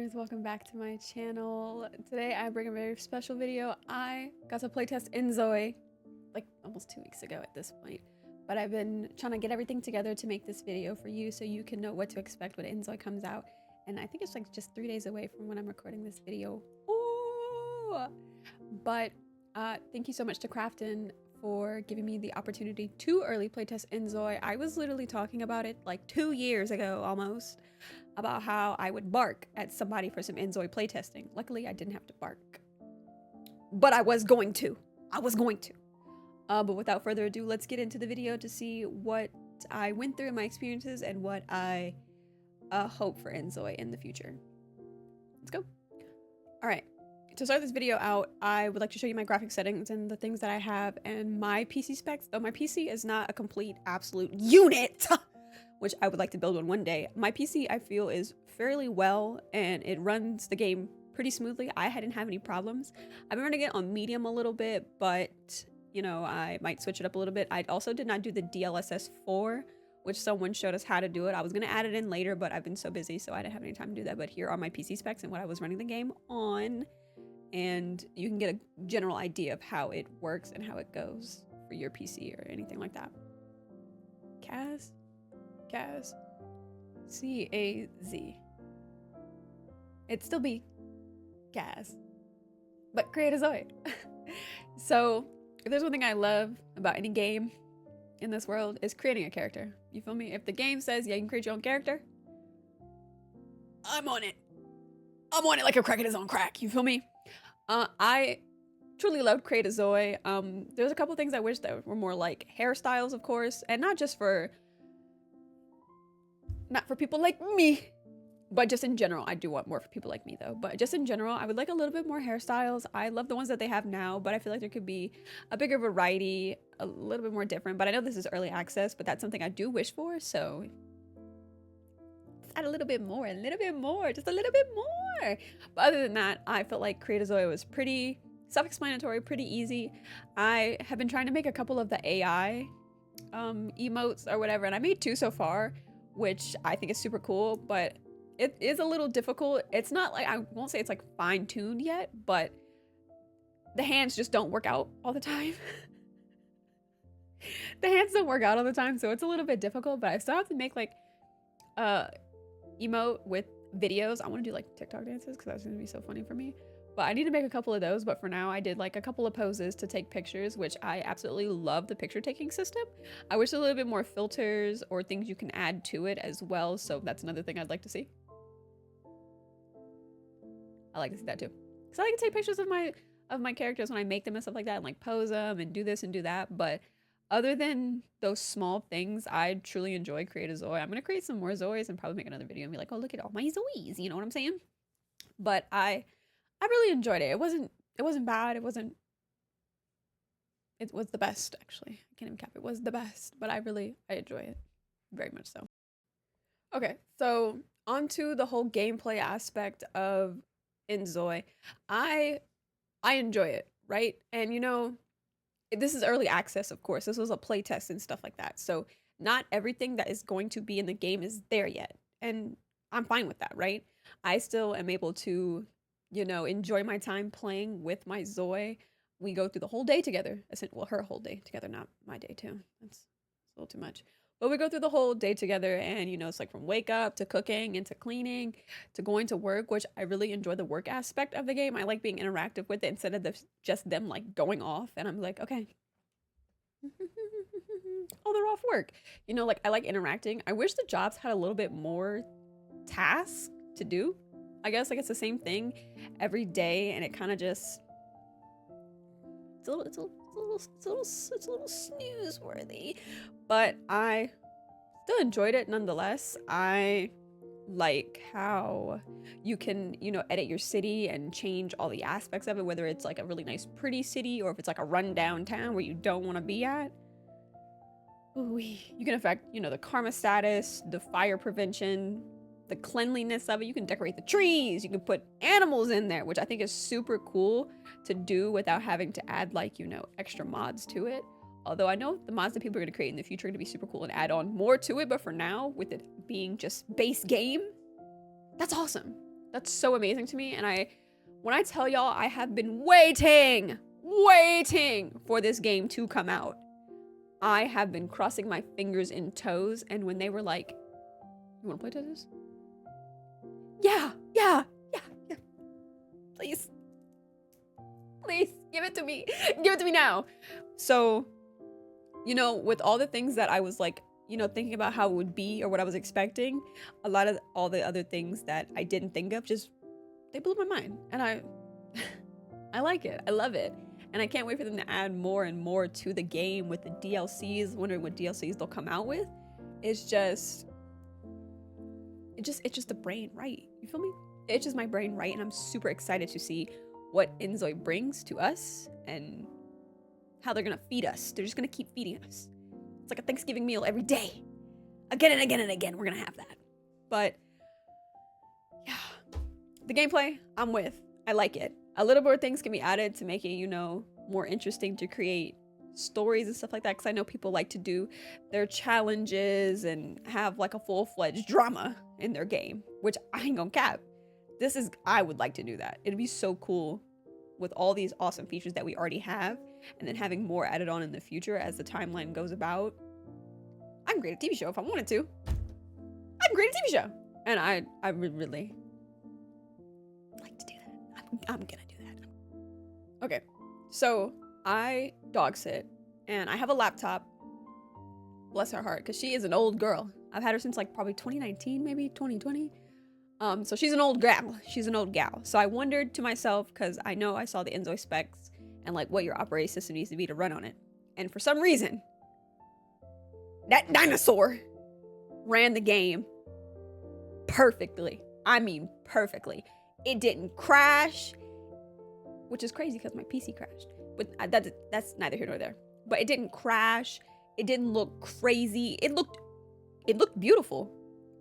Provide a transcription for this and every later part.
guys, welcome back to my channel. Today I bring a very special video. I got to playtest inZOI like almost 2 weeks ago at this point, but I've been trying to get everything together to make this video for you so you can know what to expect when inZOI comes out. And I think it's like just 3 days away from when I'm recording this video. Ooh! But thank you so much to Krafton for giving me the opportunity to early playtest inZOI. I was literally talking about it like 2 years ago almost, about how I would bark at somebody for some inZOI playtesting. Luckily, I didn't have to bark, but I was going to. But without further ado, let's get into the video to see what I went through in my experiences and what I hope for inZOI in the future. Let's go. All right. To start this video out, I would like to show you my graphic settings and the things that I have and my PC specs. Though my PC is not a complete absolute unit, which I would like to build one day. My PC, I feel, is fairly well and it runs the game pretty smoothly. I didn't have any problems. I've been running it on medium a little bit, but you know, I might switch it up a little bit. I also did not do the DLSS 4, which someone showed us how to do it. I was going to add it in later, but I've been so busy, so I didn't have any time to do that. But here are my PC specs and what I was running the game on. And you can get a general idea of how it works and how it goes for your PC or anything like that. Kaz? C-A-Z. It'd still be Kaz, but create a Zoe. So if there's one thing I love about any game in this world is creating a character. You feel me? If the game says, yeah, you can create your own character, I'm on it. I'm on it like a crack is on crack. You feel me? I truly loved Create a Zoe. There's a couple things I wish that were more like hairstyles, of course, and not for people like me, but just in general. I do want more for people like me though, but just in general, I would like a little bit more hairstyles. I love the ones that they have now, but I feel like there could be a bigger variety, a little bit more different. But I know this is early access, but that's something I do wish for, so add a little bit more, just a little bit more. But other than that, I felt like Create a Zoe was pretty self-explanatory, pretty easy. I have been trying to make a couple of the AI emotes or whatever, and I made 2 so far, which I think is super cool, but it is a little difficult. It's not like, I won't say it's like fine-tuned yet, but the hands just don't work out all the time. The hands don't work out all the time, so it's a little bit difficult, but I still have to make like emote with videos. I want to do like TikTok dances because that's going to be so funny for me, but I need to make a couple of those. But for now, I did like a couple of poses to take pictures, which I absolutely love the picture taking system. I wish a little bit more filters or things you can add to it as well, so that's another thing I'd like to see. I like to see that too, because I like to take pictures of my characters when I make them and stuff like that, and like pose them and do this and do that. But other than those small things, I truly enjoy Create a Zoe. I'm going to create some more Zoes and probably make another video and be like, oh, look at all my Zoes. You know what I'm saying? But I really enjoyed it. It wasn't bad. It was the best, actually. I can't even cap it. It was the best, but I enjoy it very much so. Okay, so onto the whole gameplay aspect of inZOI. I enjoy it, right? And you know, this is early access, of course. This was a play test and stuff like that. So not everything that is going to be in the game is there yet. And I'm fine with that, right? I still am able to, you know, enjoy my time playing with my Zoe. We go through the whole day together. Well, her whole day together, not my day too. That's a little too much. But we go through the whole day together, and you know, it's like from wake up to cooking and to cleaning to going to work, which I really enjoy the work aspect of the game. I like being interactive with it instead of just them like going off, and I'm like, okay. Oh, they're off work. You know, like I like interacting. I wish the jobs had a little bit more tasks to do. I guess like it's the same thing every day, and it kind of just it's a little snooze-worthy, but I still enjoyed it nonetheless. I like how you can, you know, edit your city and change all the aspects of it, whether it's like a really nice pretty city or if it's like a rundown town where you don't want to be at. Ooh, you can affect, you know, the karma status, the fire prevention, the cleanliness of it. You can decorate the trees, you can put animals in there, which I think is super cool to do without having to add like, you know, extra mods to it. Although I know the mods that people are going to create in the future are going to be super cool and add on more to it, but for now, with it being just base game, that's awesome. That's so amazing to me. And when I tell y'all, I have been waiting for this game to come out. I have been crossing my fingers and toes. And when they were like, you want to play this? Yeah. Please. Please, give it to me. Give it to me now. So, you know, with all the things that I was like, you know, thinking about how it would be or what I was expecting, a lot of all the other things that I didn't think of, just, they blew my mind. And I like it. I love it. And I can't wait for them to add more and more to the game with the DLCs, wondering what DLCs they'll come out with. It's just the brain right. You feel me? It's just my brain right. And I'm super excited to see what inZOI brings to us and how they're gonna feed us. They're just gonna keep feeding us. It's like a Thanksgiving meal every day. Again and again and again, we're gonna have that. But yeah, the gameplay, I'm with. I like it. A little more things can be added to make it, you know, more interesting to create stories and stuff like that. Because I know people like to do their challenges and have like a full-fledged drama in their game, which I ain't gonna cap. I would like to do that. It'd be so cool with all these awesome features that we already have, and then having more added on in the future as the timeline goes about. I can create a TV show if I wanted to. I can create a TV show. And I would really like to do that. I'm gonna do that. Okay, so I dog sit, and I have a laptop. Bless her heart, because she is an old girl. I've had her since like probably 2019, maybe 2020. So she's an old gal. She's an old gal. So I wondered to myself, because I know I saw the inZOI specs and like what your operating system needs to be to run on it. And for some reason, that dinosaur ran the game perfectly. I mean, perfectly. It didn't crash, which is crazy because my PC crashed. But that's neither here nor there. But it didn't crash. It didn't look crazy. It looked beautiful.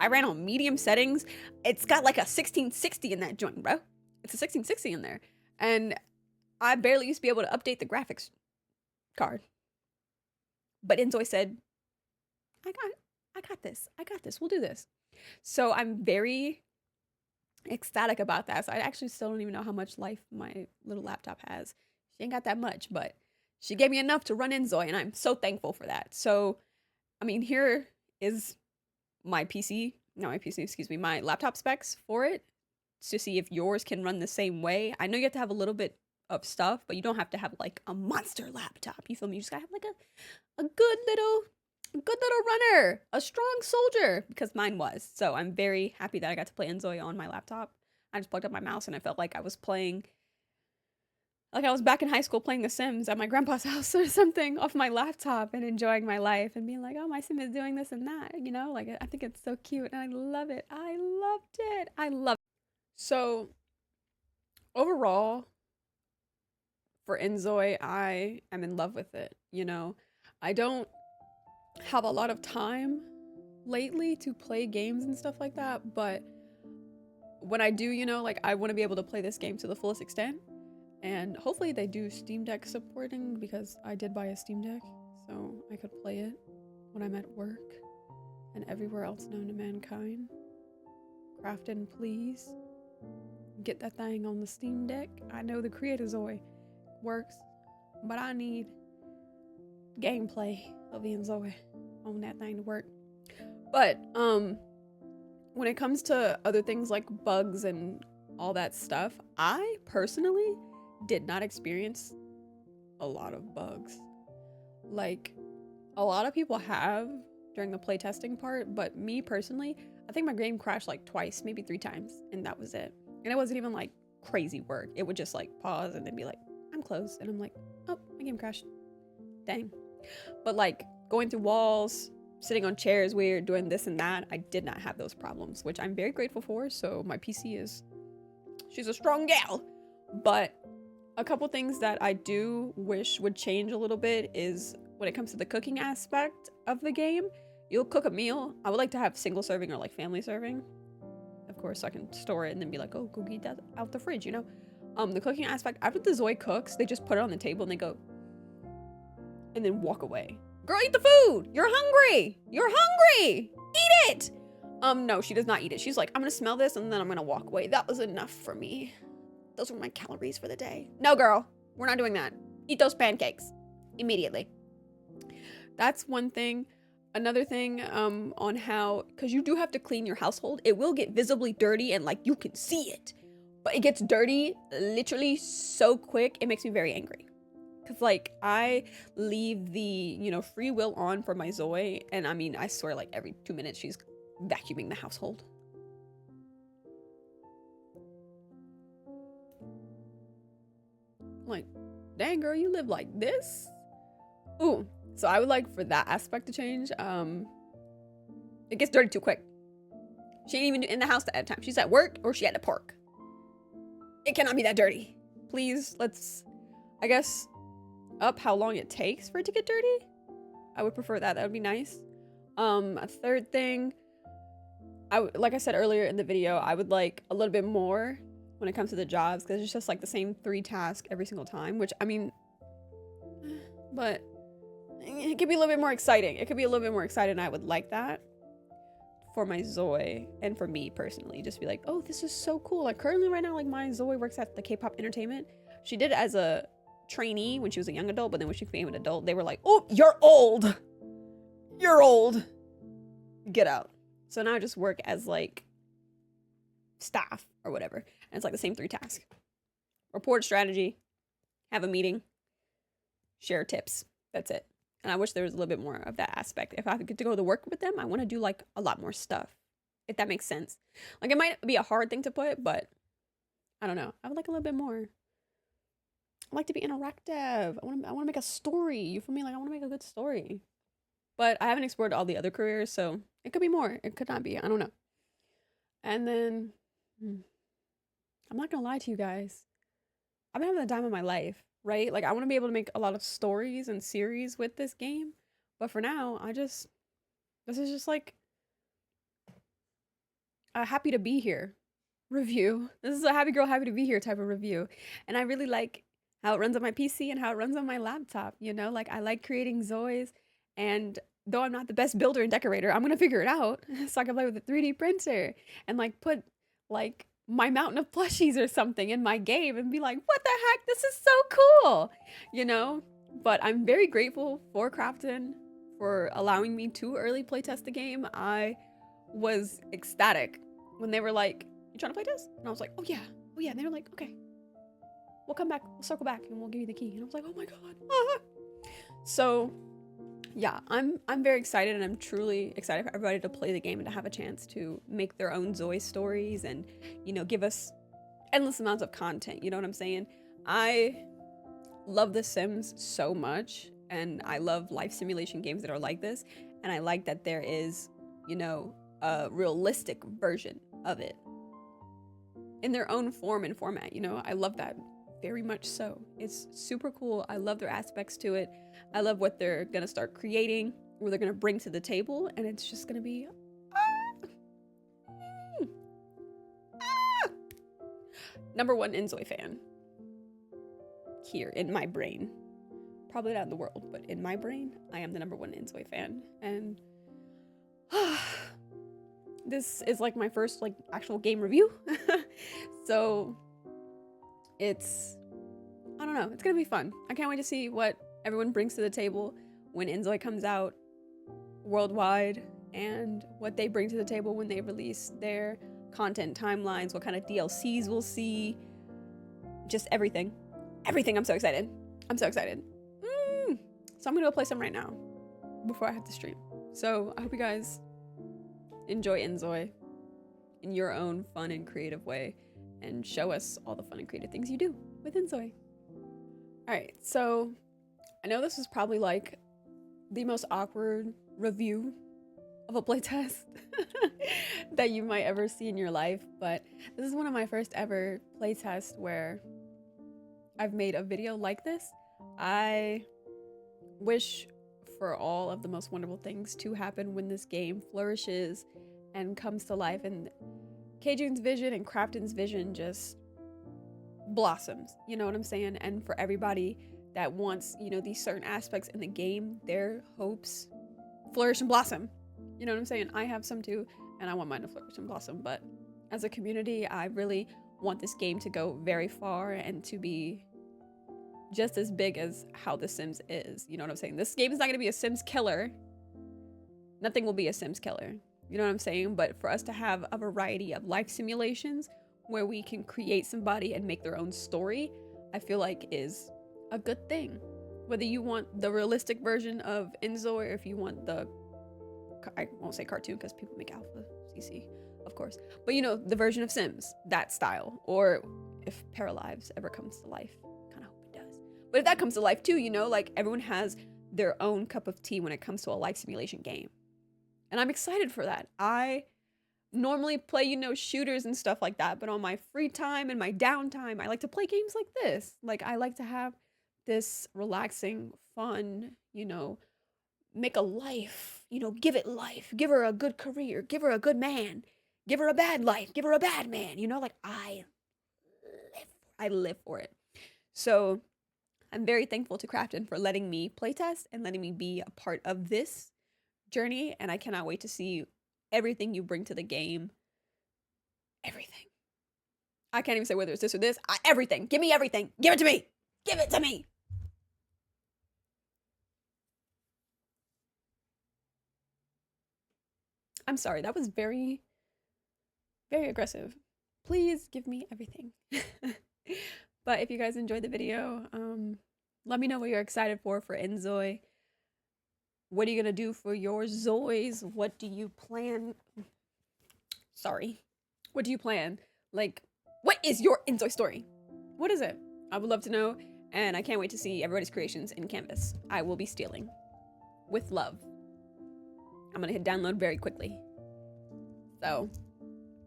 I ran on medium settings. It's got like a 1660 in that joint, bro. It's a 1660 in there. And I barely used to be able to update the graphics card. But inZOI said, I got this. We'll do this. So I'm very ecstatic about that. So I actually still don't even know how much life my little laptop has. She ain't got that much, but she gave me enough to run inZOI, and I'm so thankful for that. So, I mean, here is my laptop specs for it to see if yours can run the same way. I know you have to have a little bit of stuff, but you don't have to have like a monster laptop. You feel me? You just gotta have like a good little runner, a strong soldier, because mine was. So I'm very happy that I got to play inZOI on my laptop. I just plugged up my mouse and I felt like I was playing, like I was back in high school playing The Sims at my grandpa's house or something off my laptop and enjoying my life and being like, oh, my sim is doing this and that, you know? Like, I think it's so cute and I love it. I loved it. So, overall, for inZOI, I am in love with it, you know? I don't have a lot of time lately to play games and stuff like that, but when I do, you know, like, I want to be able to play this game to the fullest extent. And hopefully they do Steam Deck supporting, because I did buy a Steam Deck, so I could play it when I'm at work and everywhere else known to mankind. Krafton, please get that thing on the Steam Deck. I know the inZOI works, but I need gameplay of inZOI on that thing to work. But when it comes to other things like bugs and all that stuff, I personally did not experience a lot of bugs. Like, a lot of people have during the playtesting part, but me personally, I think my game crashed like twice, maybe 3 times, and that was it. And it wasn't even like crazy work. It would just like pause and then be like, I'm closed. And I'm like, oh, my game crashed. Dang. But like going through walls, sitting on chairs weird, doing this and that, I did not have those problems, which I'm very grateful for. So my PC she's a strong gal. But a couple things that I do wish would change a little bit is when it comes to the cooking aspect of the game. You'll cook a meal. I would like to have single serving or like family serving, of course, so I can store it and then be like, oh, go get that out the fridge, you know? The cooking aspect, after the Zoe cooks, they just put it on the table and they go, and then walk away. Girl, eat the food. You're hungry. Eat it. No, she does not eat it. She's like, I'm gonna smell this and then I'm gonna walk away. That was enough for me. Those were my calories for the day. No, girl, we're not doing that. Eat those pancakes immediately. That's one thing. Another thing on how, because you do have to clean your household. It will get visibly dirty and like you can see it. But it gets dirty literally so quick. It makes me very angry. Because like I leave the, you know, free will on for my Zoe. And I mean, I swear like every 2 minutes she's vacuuming the household. Like, dang girl, you live like this? Ooh, so I would like for that aspect to change. It gets dirty too quick. She ain't even in the house at the time. She's at work or she at the park. It cannot be that dirty. Please, let's, I guess, up how long it takes for it to get dirty. I would prefer that. That would be nice. A third thing, like I said earlier in the video, I would like a little bit more when it comes to the jobs, because it's just like the same 3 tasks every single time, which I mean, but it could be a little bit more exciting. It could be a little bit more exciting, and I would like that for my Zoe and for me personally. Just be like, oh, this is so cool. Like currently right now, like my Zoe works at the K-pop entertainment. She did it as a trainee when she was a young adult, but then when she became an adult, they were like, oh, you're old. You're old. Get out. So now I just work as like staff or whatever. And it's like the same 3 tasks. Report strategy, have a meeting, share tips. That's it. And I wish there was a little bit more of that aspect. If I get to go to work with them, I want to do like a lot more stuff. If that makes sense. Like it might be a hard thing to put, but I don't know. I would like a little bit more. I like to be interactive. I want to make a story. You feel me? Like I want to make a good story. But I haven't explored all the other careers, so it could be more. It could not be. I don't know. And then I'm not gonna lie to you guys. I've been having the time of my life, right? Like I want to be able to make a lot of stories and series with this game. But for now, this is just like a happy to be here review. This is a happy girl, happy to be here type of review. And I really like how it runs on my PC and how it runs on my laptop, you know? Like I like creating Zoes, and though I'm not the best builder and decorator, I'm gonna figure it out so I can play with a 3D printer and like put like my mountain of plushies or something in my game and be like, what the heck? This is so cool, you know? But I'm very grateful for Krafton for allowing me to early playtest the game. I was ecstatic when they were like, you trying to play this? And I was like, oh yeah. And they were like, okay, we'll come back, we'll circle back and we'll give you the key. And I was like, oh my God. Ah. So yeah, I'm very excited, and I'm truly excited for everybody to play the game and to have a chance to make their own Zoe stories and, you know, give us endless amounts of content. You know what I'm saying? I love The Sims so much, and I love life simulation games that are like this. And I like that there is, you know, a realistic version of it in their own form and format. You know, I love that very much so. It's super cool. I love their aspects to it. I love what they're gonna start creating, what they're gonna bring to the table, and it's just gonna be #1 inZOI fan here in my brain. Probably not in the world, but in my brain, I am the #1 inZOI fan. And this is like my first like actual game review. So it's, I don't know, it's gonna be fun. I can't wait to see what everyone brings to the table when inZOI comes out worldwide, and what they bring to the table when they release their content timelines, what kind of DLCs we'll see, just everything. I'm so excited. So I'm gonna go play some right now before I have to stream. So I hope you guys enjoy inZOI in your own fun and creative way, and show us all the fun and creative things you do with inZOI. All right, so I know this is probably like the most awkward review of a playtest that you might ever see in your life, but this is one of my first ever playtests where I've made a video like this. I wish for all of the most wonderful things to happen when this game flourishes and comes to life, and Kjun's vision and Krafton's vision just blossoms, you know what I'm saying? And for everybody that wants, you know, these certain aspects in the game, their hopes flourish and blossom. You know what I'm saying? I have some too. and I want mine to flourish and blossom. But as a community, I really want this game to go very far and to be just as big as how The Sims is. You know what I'm saying? This game is not going to be a Sims killer. Nothing will be a Sims killer. You know what I'm saying? But for us to have a variety of life simulations where we can create somebody and make their own story, I feel like is a good thing. Whether you want the realistic version of inZOI or if you want the, I won't say cartoon because people make alpha CC, of course, but you know, the version of Sims, that style, or if Paralives ever comes to life, kind of hope it does. But if that comes to life too, you know, like everyone has their own cup of tea when it comes to a life simulation game. And I'm excited for that. I normally play, you know, shooters and stuff like that, but on my free time and my downtime, I like to play games like this. Like I like to have this relaxing, fun, you know, make a life, you know, give it life, give her a good career, give her a good man, give her a bad life, give her a bad man, you know, like I live for it. So I'm very thankful to Krafton for letting me playtest and letting me be a part of this journey, and I cannot wait to see everything you bring to the game. Everything. I can't even say whether it's this or this. Everything. Give me everything. Give it to me. Give it to me. I'm sorry, that was very, very aggressive. Please give me everything. But if you guys enjoyed the video, let me know what you're excited for inZOI. What are you gonna do for your Zois? What do you plan? Sorry. What do you plan? Like, what is your inZOI story? What is it? I would love to know, and I can't wait to see everybody's creations in Canvas. I will be stealing. With love. I'm gonna hit download very quickly. So,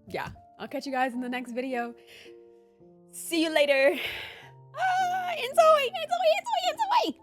yeah. I'll catch you guys in the next video. See you later. inZOI! inZOI! inZOI! inZOI!